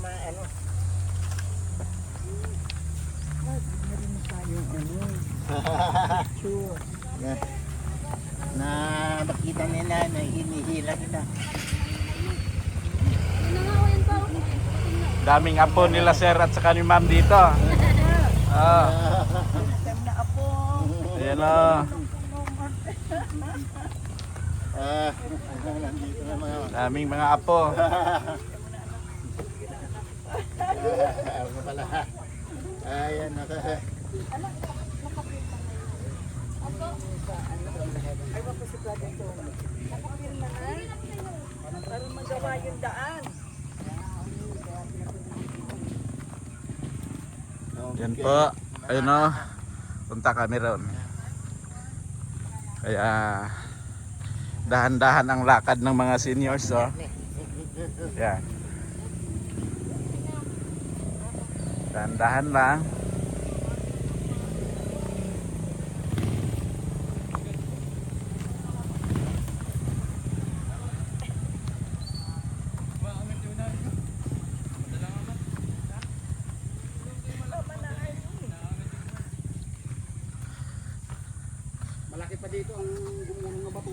ano. Meron na tayong ano. Picture. Na makita nila na hinihila kita. Daming apo nila sir at saka ni ma'am dito. Ah. Na apo. Ayan o. Nandito na mga. Daming mga apo. Ano pala? Ayan na. Ay, wala si Brad ito. Nakapirma na. Para magawa yung daan. Yan po. Ayun o. Punta kami ron. Kaya dahan-dahan ang lakad ng mga seniors o. Yan. Dahan-dahan lang. Malaki pa dito ang gumuno ng bato.